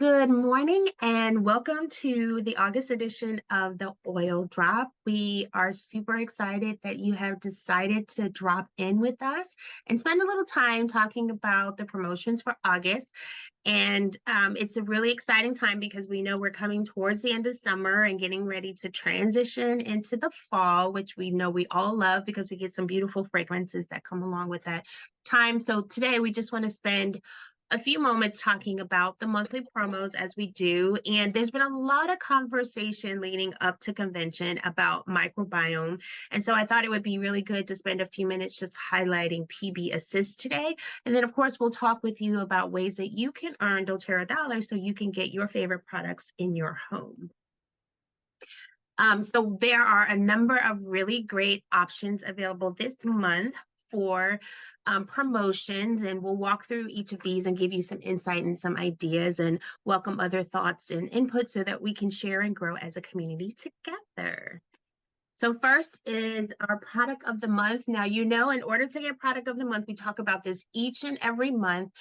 Good morning and welcome to the August edition of the Oil Drop. We are super excited that you have decided to drop in with us and spend a little time talking about the promotions for August. And it's a really exciting time because we know we're coming towards the end of summer and getting ready to transition into the fall, which we know we all love because we get some beautiful fragrances that come along with that time. So today we just want to spend a few moments talking about the monthly promos as we do. And there's been a lot of conversation leading up to convention about microbiome. And so I thought it would be really good to spend a few minutes just highlighting PB Assist today. And then, of course, we'll talk with you about ways that you can earn doTERRA dollars so you can get your favorite products in your home. So there are a number of really great options available this month for promotions, and we'll walk through each of these and give you some insight and some ideas and welcome other thoughts and input so that we can share and grow as a community together. So first is our product of the month. Now, you know, in order to get product of the month, we talk about this each and every month.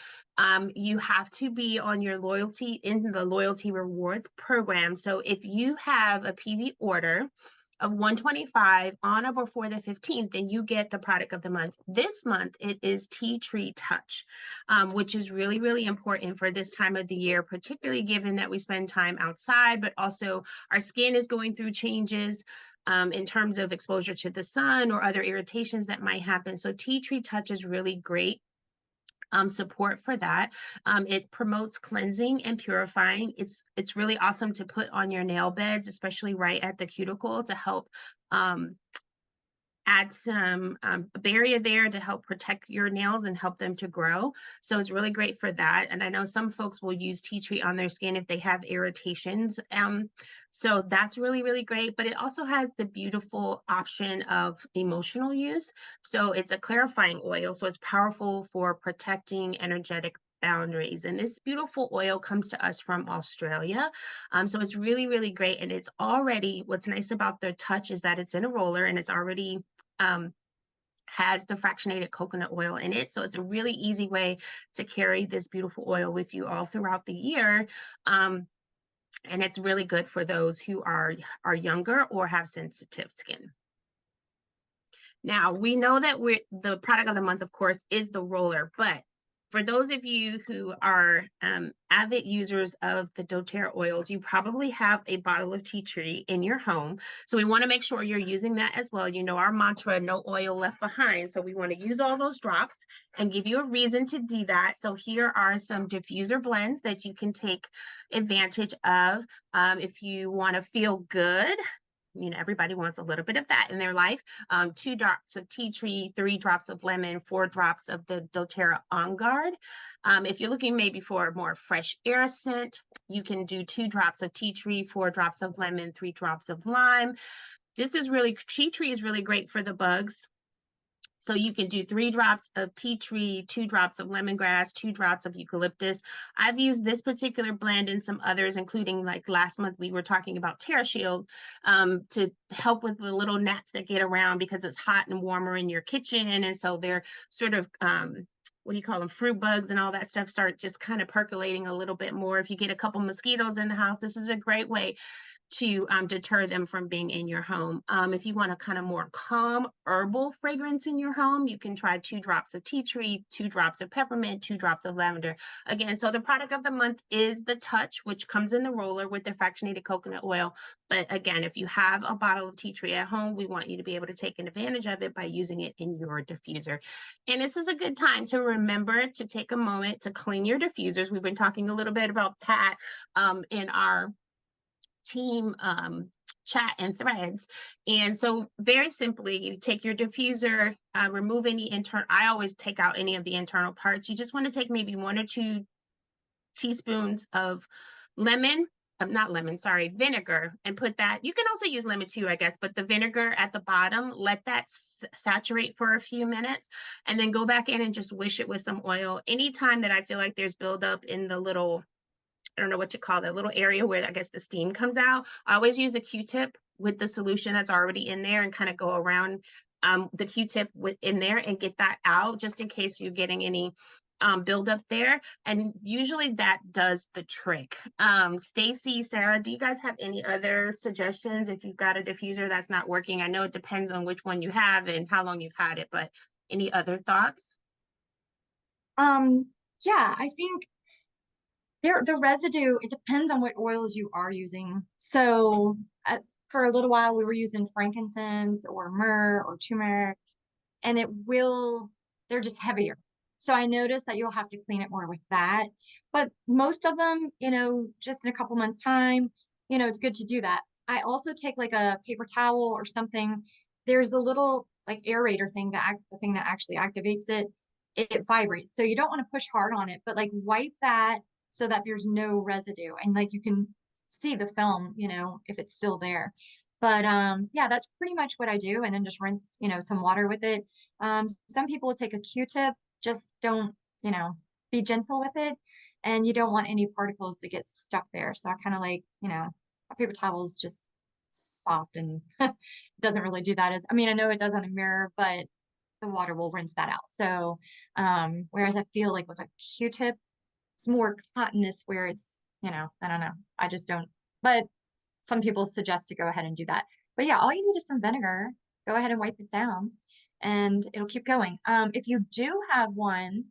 You have to be on your loyalty in the loyalty rewards program. So if you have a PV order of 125 on or before the 15th, then you get the product of the month. This month, it is Tea Tree Touch, which is really, really important for this time of the year, particularly given that we spend time outside, but also our skin is going through changes in terms of exposure to the sun or other irritations that might happen. So Tea Tree Touch is really great support for that. It promotes cleansing and purifying. It's really awesome to put on your nail beds, especially right at the cuticle to help add some barrier there to help protect your nails and help them to grow. So it's really great for that. And I know some folks will use tea tree on their skin if they have irritations. So that's really, really great. But it also has the beautiful option of emotional use. So it's a clarifying oil. So it's powerful for protecting energetic boundaries. And this beautiful oil comes to us from Australia. So it's really, really great. And it's already, what's nice about the touch is that it's in a roller and it's already has the fractionated coconut oil in it. So it's a really easy way to carry this beautiful oil with you all throughout the year. And it's really good for those who are younger or have sensitive skin. Now, we know that the product of the month, of course, is the roller, but for those of you who are avid users of the doTERRA oils, you probably have a bottle of tea tree in your home. So we want to make sure you're using that as well. You know our mantra, no oil left behind. So we want to use all those drops and give you a reason to do that. So here are some diffuser blends that you can take advantage of if you want to feel good. You know, everybody wants a little bit of that in their life. 2 drops of tea tree, 3 drops of lemon, 4 drops of the doTERRA On Guard. If you're looking maybe for a more fresh air scent, you can do 2 drops of tea tree, 4 drops of lemon, 3 drops of lime. Tea tree is really great for the bugs. So you can do 3 drops of tea tree, 2 drops of lemongrass, 2 drops of eucalyptus. I've used this particular blend and some others, including like last month we were talking about TerraShield to help with the little gnats that get around because it's hot and warmer in your kitchen. And so they're sort of what do you call them, fruit bugs and all that stuff start just kind of percolating a little bit more. If you get a couple mosquitoes in the house, this is a great way to deter them from being in your home. If you want a kind of more calm herbal fragrance in your home, you can try 2 drops of tea tree, 2 drops of peppermint, 2 drops of lavender. Again, so the product of the month is the Touch, which comes in the roller with the fractionated coconut oil. But again, if you have a bottle of tea tree at home, we want you to be able to take advantage of it by using it in your diffuser. And this is a good time to remember to take a moment to clean your diffusers. We've been talking a little bit about that in our team chat and threads. And so very simply, you take your diffuser, remove any internal, I always take out any of the internal parts. You just want to take maybe 1 or 2 teaspoons of vinegar and put that, you can also use lemon too, I guess, but the vinegar at the bottom, let that saturate for a few minutes and then go back in and just wish it with some oil. Anytime that I feel like there's buildup in the little, I don't know what you call that little area where I guess the steam comes out, I always use a Q-tip with the solution that's already in there and kind of go around the Q-tip in there and get that out just in case you're getting any buildup there. And usually that does the trick. Stacy, Sarah, do you guys have any other suggestions if you've got a diffuser that's not working? I know it depends on which one you have and how long you've had it, but any other thoughts? Um, yeah, I think the residue, it depends on what oils you are using. So for a little while, we were using frankincense or myrrh or turmeric, and they're just heavier. So I noticed that you'll have to clean it more with that. But most of them, just in a couple months' time, it's good to do that. I also take like a paper towel or something. There's the little like aerator thing the thing that actually activates it. It vibrates. So you don't want to push hard on it, but like wipe that so that there's no residue and like you can see the film, if it's still there. But yeah, that's pretty much what I do. And then just rinse, some water with it. Some people will take a Q-tip, just don't, be gentle with it. And you don't want any particles to get stuck there. So I kind of like, a paper towel is just soft and doesn't really do that. I mean, I know it does on a mirror, but the water will rinse that out. So, whereas I feel like with a Q-tip, it's more cottonous where it's, I don't know. I just don't, but some people suggest to go ahead and do that. But yeah, all you need is some vinegar. Go ahead and wipe it down and it'll keep going. If you do have one,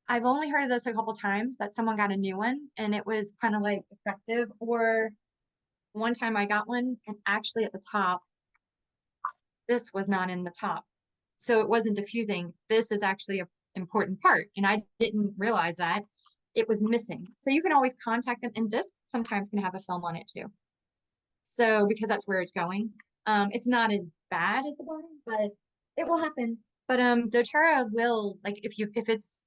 I've only heard of this a couple times that someone got a new one and it was kind of like effective. Or one time I got one and actually at the top, this was not in the top. So it wasn't diffusing. This is actually an important part. And I didn't realize that it was missing. So you can always contact them. And this sometimes can have a film on it too. So because that's where it's going. It's not as bad as the bottom, but it will happen. But doTERRA will like if it's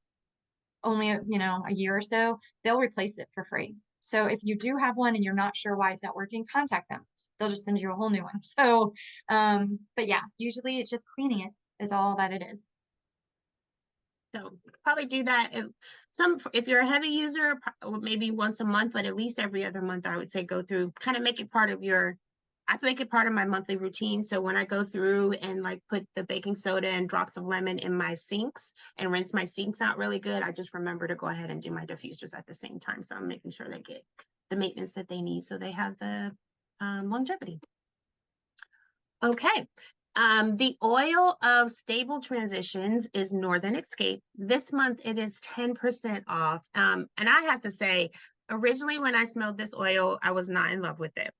only a year or so, they'll replace it for free. So if you do have one and you're not sure why it's not working, contact them. They'll just send you a whole new one. So but yeah, usually it's just cleaning it is all that it is. So probably do that. If you're a heavy user, maybe once a month, but at least every other month, I would say go through, kind of make it part of your. I make it part of my monthly routine. So when I go through and like put the baking soda and drops of lemon in my sinks and rinse my sinks out really good, I just remember to go ahead and do my diffusers at the same time. So I'm making sure they get the maintenance that they need so they have the longevity. Okay. The oil of stable transitions is Northern Escape. This month it is 10% off. And I have to say, originally when I smelled this oil, I was not in love with it.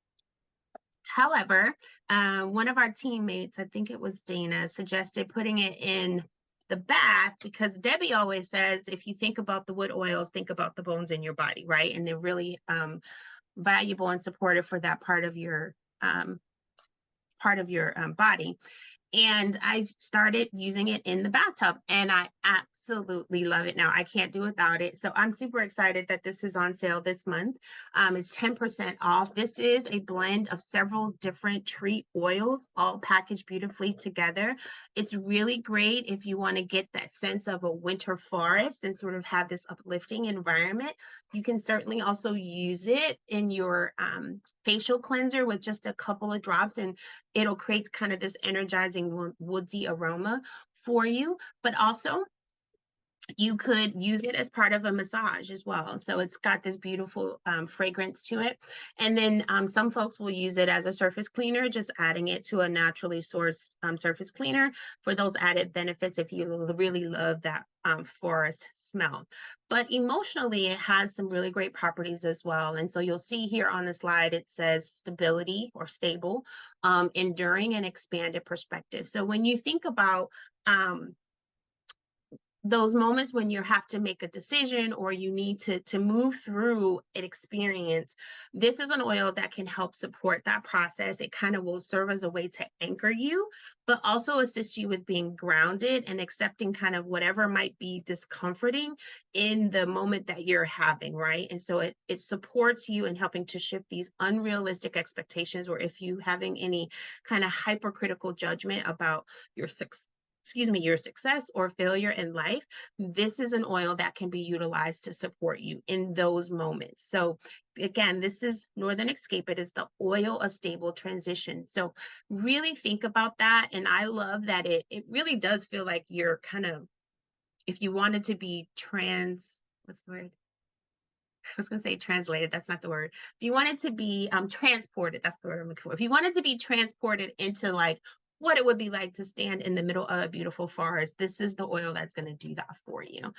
However, one of our teammates, I think it was Dana, suggested putting it in the bath because Debbie always says, if you think about the wood oils, think about the bones in your body, right? And they're really valuable and supportive for that part of your body. And I started using it in the bathtub and I absolutely love it now. I can't do without it. So I'm super excited that this is on sale this month. It's 10% off. This is a blend of several different tree oils, all packaged beautifully together. It's really great if you want to get that sense of a winter forest and sort of have this uplifting environment. You can certainly also use it in your facial cleanser with just a couple of drops and it'll create kind of this energizing woodsy aroma for you, but also you could use it as part of a massage as well. So it's got this beautiful fragrance to it. And then some folks will use it as a surface cleaner, just adding it to a naturally sourced surface cleaner for those added benefits if you really love that forest smell. But emotionally, it has some really great properties as well. And so you'll see here on the slide, it says stability or stable, enduring and expanded perspective. So when you think about those moments when you have to make a decision or you need to move through an experience, this is an oil that can help support that process. It kind of will serve as a way to anchor you, but also assist you with being grounded and accepting kind of whatever might be discomforting in the moment that you're having, right? And so it supports you in helping to shift these unrealistic expectations, or if you having any kind of hypercritical judgment about your your success or failure in life, this is an oil that can be utilized to support you in those moments. So again, this is Northern Escape. It is the oil of stable transition. So really think about that. And I love that it really does feel like you're kind of if you wanted to be what's the word? I was going to say translated. That's not the word. If you wanted to be transported, that's the word I'm looking for. If you wanted to be transported into like what it would be like to stand in the middle of a beautiful forest, this is the oil that's going to do that for you.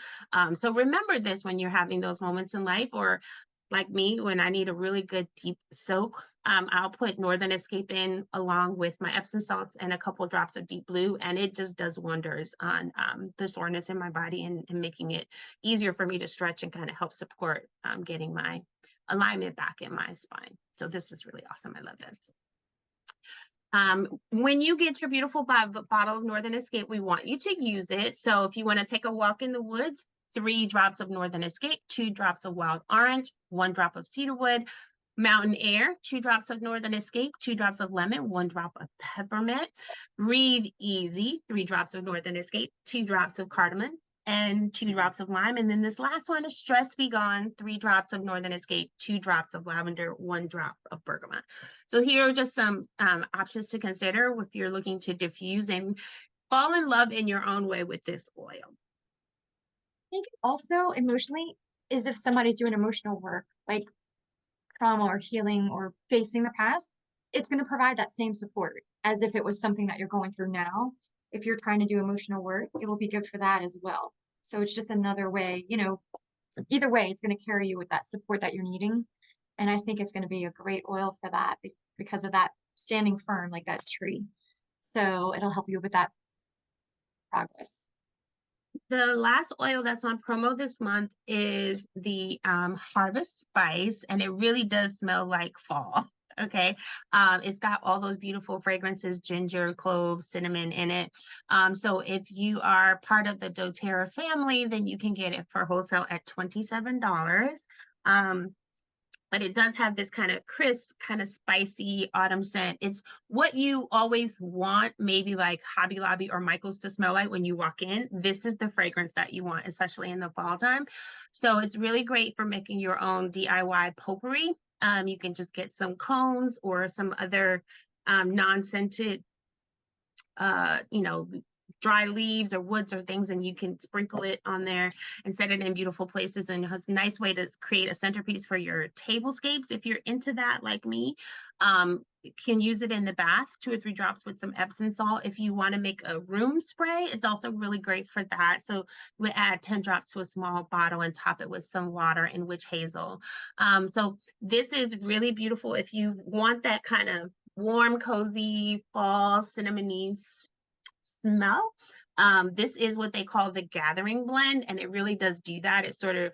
So remember this when you're having those moments in life, or like me, when I need a really good deep soak, I'll put Northern Escape in along with my Epsom salts and a couple drops of Deep Blue, and it just does wonders on the soreness in my body, and making it easier for me to stretch and kind of help support getting my alignment back in my spine. So this is really awesome. I love this. When you get your beautiful bottle of Northern Escape, we want you to use it. So if you want to take a walk in the woods, 3 drops of Northern Escape, 2 drops of wild orange, 1 drop of cedarwood. Mountain air, 2 drops of Northern Escape, 2 drops of lemon, 1 drop of peppermint. Breathe easy, 3 drops of Northern Escape, 2 drops of cardamom, and 2 drops of lime. And then this last one is stress be gone, 3 drops of Northern Escape, 2 drops of lavender, 1 drop of bergamot. So here are just some options to consider if you're looking to diffuse and fall in love in your own way with this oil. I think also emotionally is if somebody's doing emotional work, like trauma or healing or facing the past, it's going to provide that same support as if it was something that you're going through now. If you're trying to do emotional work, it will be good for that as well. So it's just another way, you know, either way, it's going to carry you with that support that you're needing. And I think it's going to be a great oil for that because of that standing firm like that tree. So it'll help you with that progress. The last oil that's on promo this month is the Harvest Spice, and it really does smell like fall. Okay. It's got all those beautiful fragrances, ginger, cloves, cinnamon in it. So if you are part of the doTERRA family, then you can get it for wholesale at $27. But it does have this kind of crisp, kind of spicy autumn scent. It's what you always want, maybe like Hobby Lobby or Michael's to smell like when you walk in. This is the fragrance that you want, especially in the fall time. So it's really great for making your own DIY potpourri. You can just get some cones or some other non-scented you know, dry leaves or woods or things, and you can sprinkle it on there and set it in beautiful places. And it's a nice way to create a centerpiece for your tablescapes. If you're into that, like me, you can use it in the bath, 2 or 3 drops with some Epsom salt. If you want to make a room spray, it's also really great for that. So we add 10 drops to a small bottle and top it with some water and witch hazel. So this is really beautiful if you want that kind of warm, cozy, fall, cinnamony smell. This is what they call the gathering blend, and it really does do that. It sort of,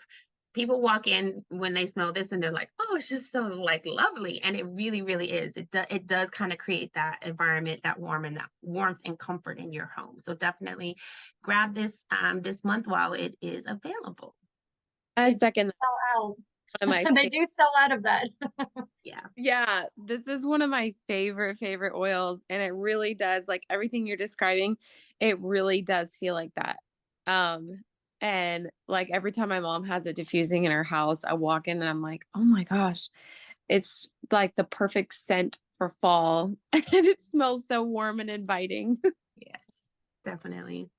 people walk in when they smell this and they're like, oh, it's just so like lovely. And it really, really is. It does kind of create that environment, that warmth and comfort in your home. So definitely grab this this month while it is available. I second Sell out. one of my They do sell out of that. Yeah. yeah, this is one of my favorite oils, and it really does, like everything you're describing, it really does feel like that. Um, and like every time my mom has it diffusing in her house, I walk in and I'm like, oh my gosh, it's like the perfect scent for fall, and it smells so warm and inviting. Yes, definitely.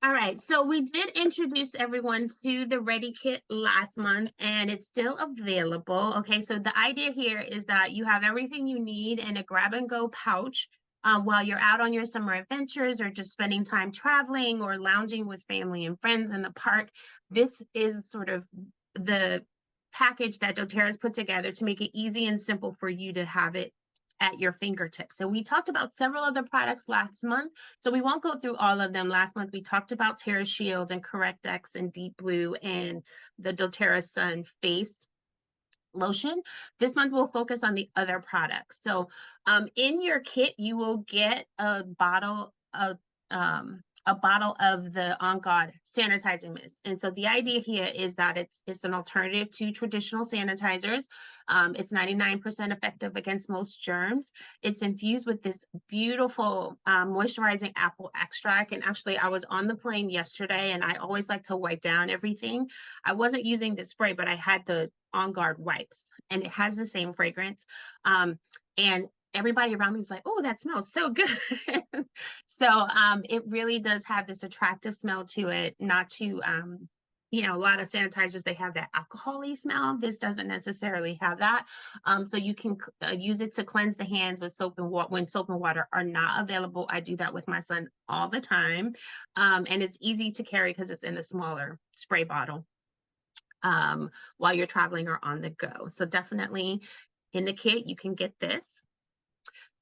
All right, so we did introduce everyone to the Ready Kit last month, and it's still available. Okay, so the idea here is that you have everything you need in a grab and go pouch while you're out on your summer adventures or just spending time traveling or lounging with family and friends in the park. This is sort of the package that doTERRA has put together to make it easy and simple for you to have it at your fingertips. And we talked about several other products last month, so we won't go through all of them. Last month, we talked about Terra Shield and CorrectX and Deep Blue and the doTERRA Sun Face lotion. This month, we'll focus on the other products. So in your kit, you will get a bottle of the On God sanitizing mist. And so the idea here is that it's an alternative to traditional sanitizers. It's 99% effective against most germs. It's infused with this beautiful moisturizing apple extract. And actually, I was on the plane yesterday, and I always like to wipe down everything. I wasn't using the spray, but I had the On Guard wipes, and it has the same fragrance. And everybody around me is like, "Oh, that smells so good." So, it really does have this attractive smell to it, not too, a lot of sanitizers, they have that alcohol-y smell. This doesn't necessarily have that. So you can use it to cleanse the hands with soap and water when soap and water are not available. I do that with my son all the time. And it's easy to carry because it's in a smaller spray bottle while you're traveling or on the go. So definitely in the kit, you can get this.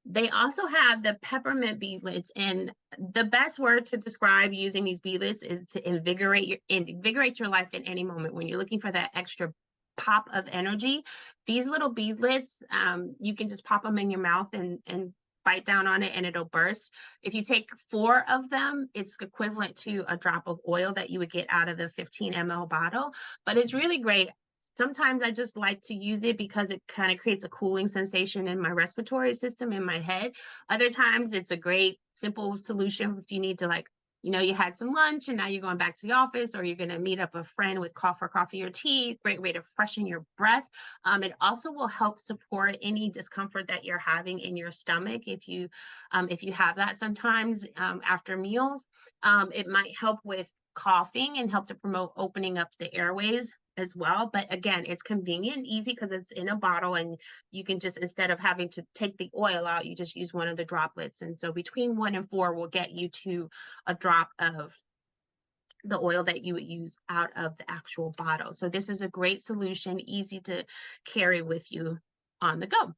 They also have the peppermint beadlets, and the best word to describe using these beadlets is to invigorate your life in any moment. When you're looking for that extra pop of energy, these little beadlets, you can just pop them in your mouth and bite down on it and it'll burst. If you take 4 of them, it's equivalent to a drop of oil that you would get out of the 15 ml bottle, but it's really great. Sometimes I just like to use it because it kind of creates a cooling sensation in my respiratory system in my head. Other times it's a great simple solution if you need to, like, you had some lunch and now you're going back to the office, or you're going to meet up a friend with coffee or tea. Great way to freshen your breath. It also will help support any discomfort that you're having in your stomach if you have that sometimes after meals. It might help with coughing and help to promote opening up the airways as well. But again, it's convenient and easy because it's in a bottle, and you can just, instead of having to take the oil out, you just use one of the droplets. And so between 1 and 4 will get you to a drop of the oil that you would use out of the actual bottle. So this is a great solution, easy to carry with you on the go.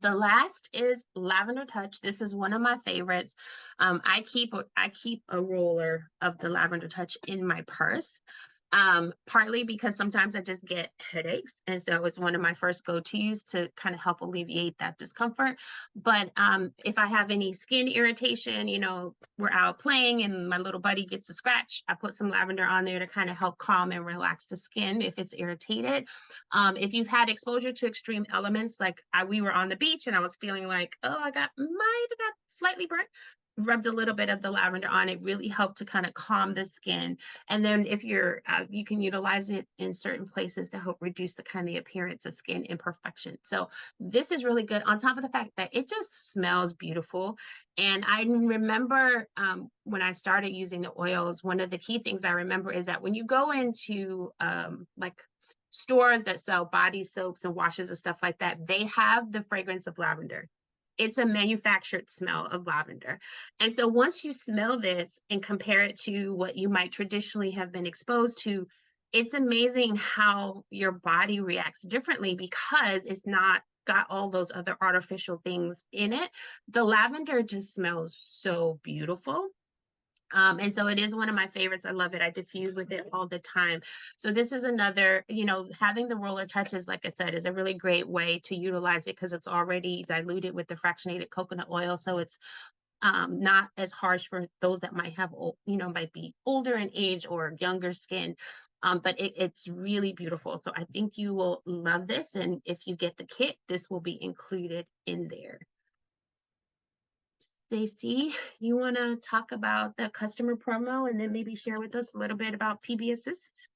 The last is Lavender Touch. This is one of my favorites. I keep a roller of the Lavender Touch in my purse, partly because sometimes I just get headaches, and so it's one of my first go-tos to kind of help alleviate that discomfort. But if I have any skin irritation, we're out playing and my little buddy gets a scratch, I put some lavender on there to kind of help calm and relax the skin if it's irritated. If you've had exposure to extreme elements, like we were on the beach and I was feeling like, oh, might have got slightly burnt, rubbed a little bit of the lavender on. It really helped to kind of calm the skin. And then if you can utilize it in certain places to help reduce the kind of appearance of skin imperfection. So this is really good, on top of the fact that it just smells beautiful. And I remember when I started using the oils, one of the key things I remember is that when you go into like stores that sell body soaps and washes and stuff like that, they have the fragrance of lavender. It's a manufactured smell of lavender. And so once you smell this and compare it to what you might traditionally have been exposed to, it's amazing how your body reacts differently because it's not got all those other artificial things in it. The lavender just smells so beautiful. And so it is one of my favorites. I love it. I diffuse with it all the time. So this is another, having the roller touches, like I said, is a really great way to utilize it because it's already diluted with the fractionated coconut oil. So it's not as harsh for those that might be older in age or younger skin. But it's really beautiful. So I think you will love this. And if you get the kit, this will be included in there. Stacy, you want to talk about the customer promo and then maybe share with us a little bit about PB Assist?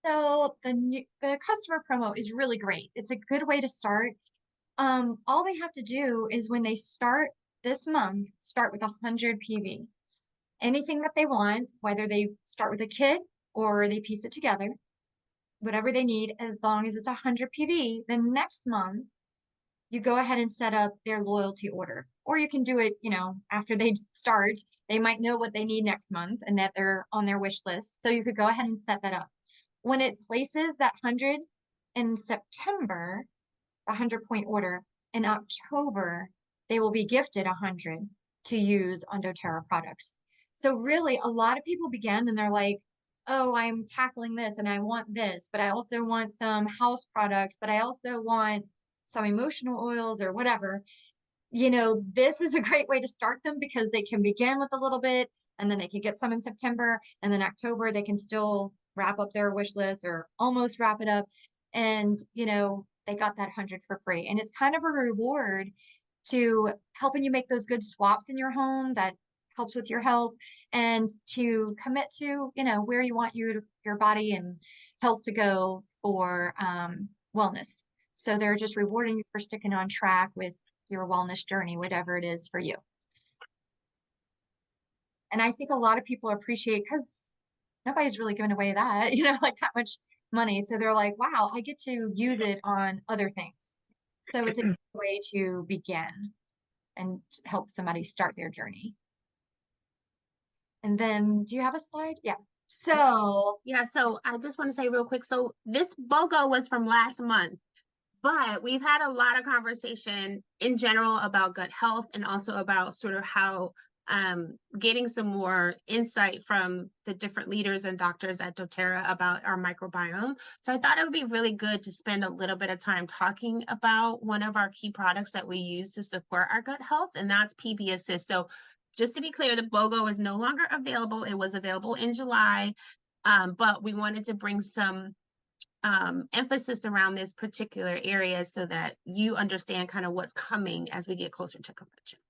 So the customer promo is really great. It's a good way to start. All they have to do is when they start this month, start with 100 PV. Anything that they want, whether they start with a kit or they piece it together, whatever they need, as long as it's 100 PV, then next month you go ahead and set up their loyalty order. Or you can do it, after they start, they might know what they need next month and that they're on their wish list. So you could go ahead and set that up. When it places that 100 in September, the 100-point order, in October, they will be gifted 100 to use on doTERRA products. So really, a lot of people begin and they're like, oh, I'm tackling this and I want this, but I also want some house products, but I also want some emotional oils or whatever. This is a great way to start them because they can begin with a little bit and then they can get some in September, and then October they can still wrap up their wish list or almost wrap it up. And, they got that 100 for free. And it's kind of a reward to helping you make those good swaps in your home that helps with your health, and to commit to, where you want your body and health to go for wellness. So they're just rewarding you for sticking on track with your wellness journey, whatever it is for you. And I think a lot of people appreciate because nobody's really giving away that, like that much money. So they're like, wow, I get to use it on other things. So it's a good way to begin and help somebody start their journey. And then, do you have a slide? Yeah. So, Yeah, so I just want to say real quick. So this BOGO was from last month, but we've had a lot of conversation in general about gut health and also about sort of how getting some more insight from the different leaders and doctors at doTERRA about our microbiome. So I thought it would be really good to spend a little bit of time talking about one of our key products that we use to support our gut health, and that's PB Assist. So just to be clear, the BOGO is no longer available. It was available in July, but we wanted to bring some emphasis around this particular area so that you understand kind of what's coming as we get closer to convention.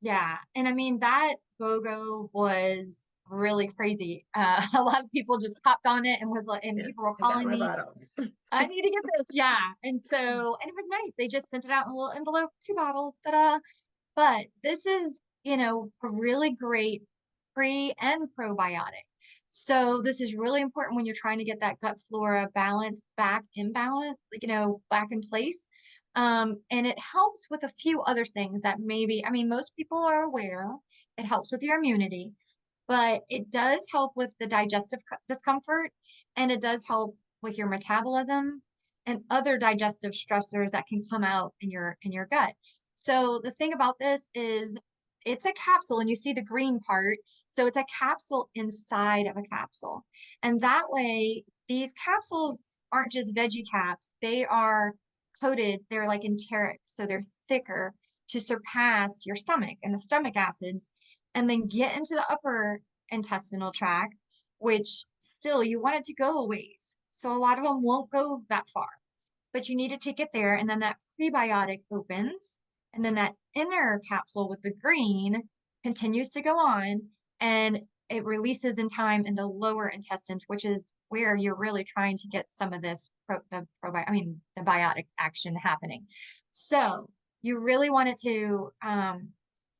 yeah. And I mean, that BOGO was really crazy. A lot of people just hopped on it and was like, and Yes, people were I got calling my me, bottle. I need to get this. Yeah. And so, and it was nice. They just sent it out in a little envelope, 2 bottles, ta-da. But this is, a really great pre and probiotic. So this is really important when you're trying to get that gut flora balance back in balance, like, back in place. And it helps with a few other things that maybe, I mean, most people are aware. It helps with your immunity, but it does help with the digestive discomfort, and it does help with your metabolism and other digestive stressors that can come out in your gut. So the thing about this is it's a capsule, and you see the green part. So it's a capsule inside of a capsule. And that way, these capsules aren't just veggie caps. They are coated, they're like enteric, so they're thicker to surpass your stomach and the stomach acids, and then get into the upper intestinal tract, which still you want it to go a ways. So a lot of them won't go that far, but you need it to get there. And then that prebiotic opens, and then that inner capsule with the green continues to go on, and it releases in time in the lower intestines, which is where you're really trying to get some of this the biotic action happening. So you really want it to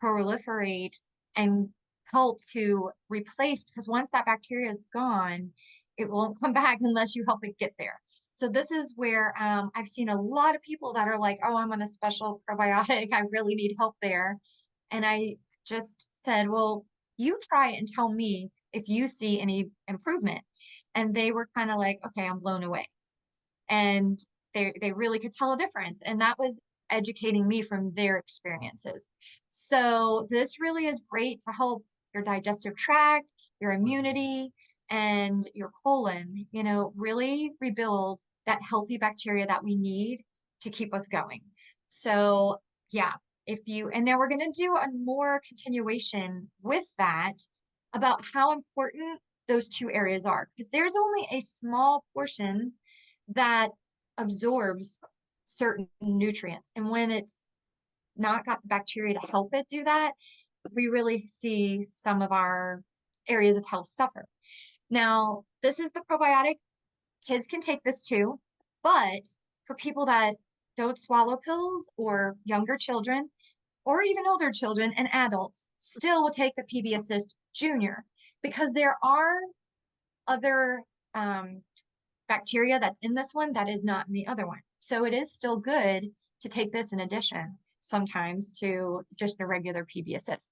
proliferate and help to replace, because once that bacteria is gone, it won't come back unless you help it get there. So this is where I've seen a lot of people that are like, oh, I'm on a special probiotic. I really need help there. And I just said, well, you try it and tell me if you see any improvement. And they were kind of like, okay, I'm blown away. And they really could tell a difference. And that was educating me from their experiences. So this really is great to help your digestive tract, your immunity, and your colon, really rebuild that healthy bacteria that we need to keep us going. So yeah, and then we're going to do a more continuation with that about how important those two areas are, because there's only a small portion that absorbs certain nutrients. And when it's not got the bacteria to help it do that, we really see some of our areas of health suffer. Now, this is the probiotic. Kids can take this too, but for people that don't swallow pills, or younger children, or even older children and adults, still will take the PB Assist Junior, because there are other bacteria that's in this one that is not in the other one. So it is still good to take this in addition sometimes to just the regular PB Assist.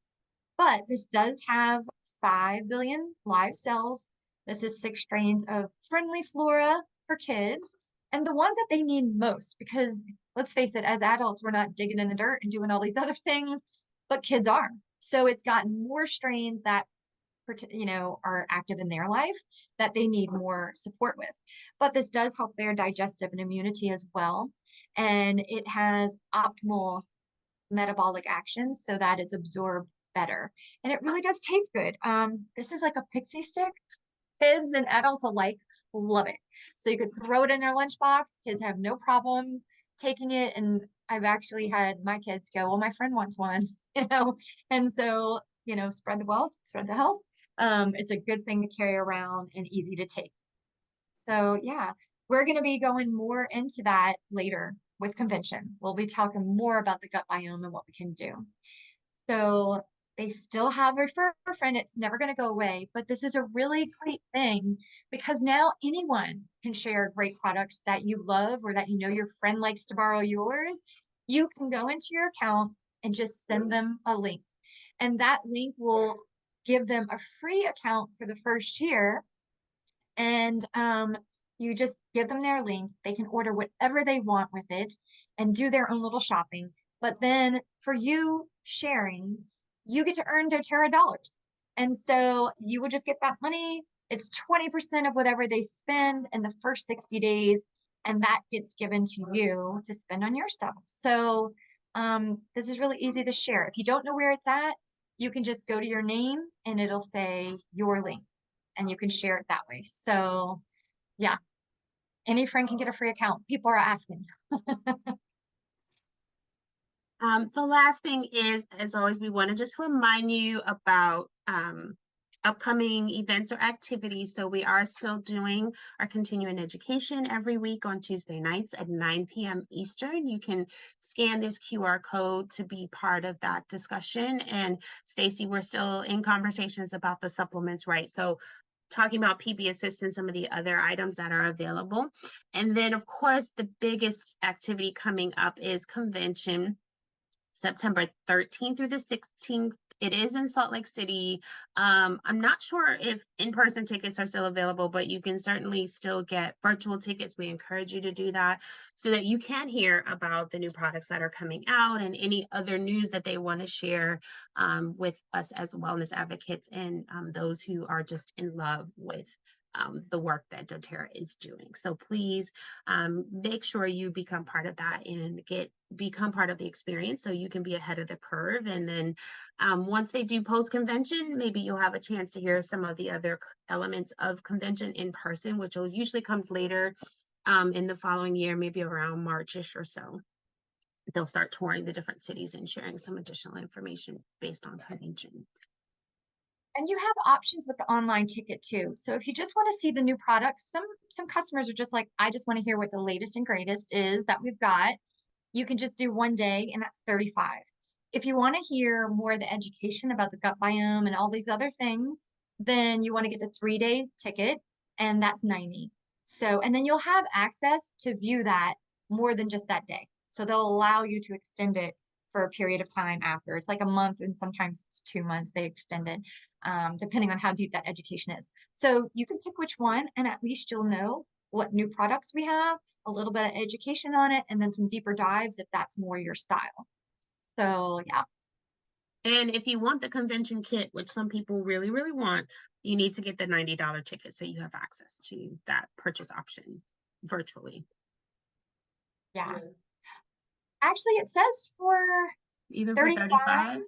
But this does have 5 billion live cells. This is 6 strains of friendly flora for kids, and the ones that they need most, because let's face it, as adults, we're not digging in the dirt and doing all these other things, but kids are. So it's got more strains that are active in their life that they need more support with. But this does help their digestive and immunity as well. And it has optimal metabolic actions so that it's absorbed better. And it really does taste good. This is like a pixie stick. Kids and adults alike love it. So you could throw it in their lunchbox. Kids have no problem taking it. And I've actually had my kids go, well, my friend wants one, and so, spread the wealth, spread the health. It's a good thing to carry around and easy to take. So yeah, we're going to be going more into that later with convention. We'll be talking more about the gut biome and what we can do. So they still have Refer a Friend. It's never going to go away, but this is a really great thing because now anyone can share great products that you love or that you know your friend likes to borrow yours. You can go into your account and just send them a link. And that link will give them a free account for the first year. And you just give them their link. They can order whatever they want with it and do their own little shopping. But then for you sharing, you get to earn doTERRA dollars. And so you will just get that money. It's 20% of whatever they spend in the first 60 days. And that gets given to you to spend on your stuff. So this is really easy to share. If you don't know where it's at, you can just go to your name and it'll say your link and you can share it that way. So yeah, any friend can get a free account. People are asking. The last thing is, as always, we want to just remind you about upcoming events or activities. So we are still doing our continuing education every week on Tuesday nights at 9 p.m. Eastern. You can scan this QR code to be part of that discussion. And Stacy, we're still in conversations about the supplements, right? So talking about PB Assist and some of the other items that are available. And then, of course, the biggest activity coming up is convention. September 13th through the 16th. It is in Salt Lake City. I'm not sure if in-person tickets are still available, but you can certainly still get virtual tickets. We encourage you to do that so that you can hear about the new products that are coming out and any other news that they want to share with us as wellness advocates and those who are just in love with the work that doTERRA is doing. So please make sure you become part of that and become part of the experience so you can be ahead of the curve. And then once they do post convention, maybe you'll have a chance to hear some of the other elements of convention in person, which will usually comes later in the following year, maybe around Marchish or so. They'll start touring the different cities and sharing some additional information based on convention. And you have options with the online ticket too. So if you just want to see the new products, some customers are just like, I just want to hear what the latest and greatest is that we've got. You can just do one day and that's 35. If you want to hear more of the education about the gut biome and all these other things, then you want to get the 3-day ticket and that's 90. So, and then you'll have access to view that more than just that day. So they'll allow you to extend it for a period of time after. It's like a month and sometimes it's 2 months they extend it, depending on how deep that education is. So you can pick which one and at least you'll know what new products we have, a little bit of education on it, and then some deeper dives if that's more your style. So yeah. And if you want the convention kit, which some people really, really want, you need to get the $90 ticket so you have access to that purchase option virtually. Yeah. Actually, it says for Even for 35, 35,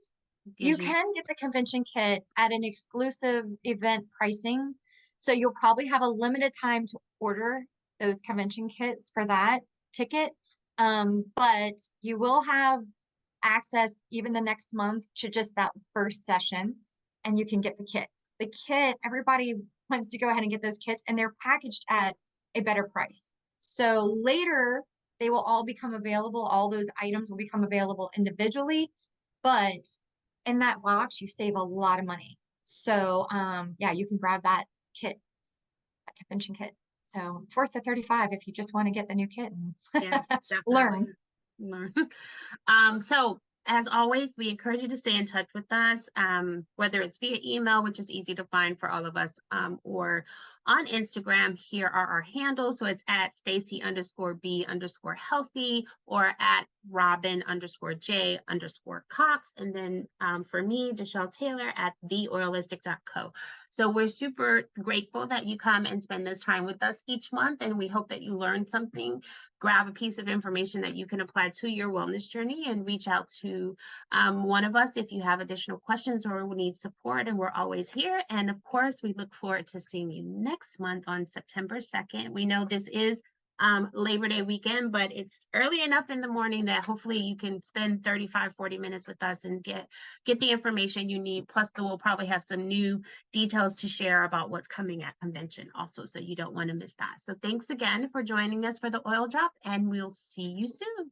you can get the convention kit at an exclusive event pricing. So you'll probably have a limited time to order those convention kits for that ticket. But you will have access even the next month to just that first session and you can get the kit. The kit, everybody wants to go ahead and get those kits and they're packaged at a better price. So later they will all become available. All those items will become available individually, but in that box, you save a lot of money. So yeah, you can grab that kit, that convention kit. So it's worth the 35 if you just want to get the new kit and yeah, learn. So as always, we encourage you to stay in touch with us, whether it's via email, which is easy to find for all of us, or on Instagram. Here are our handles. So it's at Stacy_B_healthy or at Robin_J_Cox. And then for me, Deshelle Taylor at theoilistic.co. So we're super grateful that you come and spend this time with us each month. And we hope that you learned something, grab a piece of information that you can apply to your wellness journey and reach out to one of us if you have additional questions or need support. And we're always here. And of course, we look forward to seeing you next month on September 2nd. We know this is Labor Day weekend, but it's early enough in the morning that hopefully you can spend 35, 40 minutes with us and get the information you need. Plus, we'll probably have some new details to share about what's coming at convention also, so you don't want to miss that. So thanks again for joining us for the oil drop, and we'll see you soon.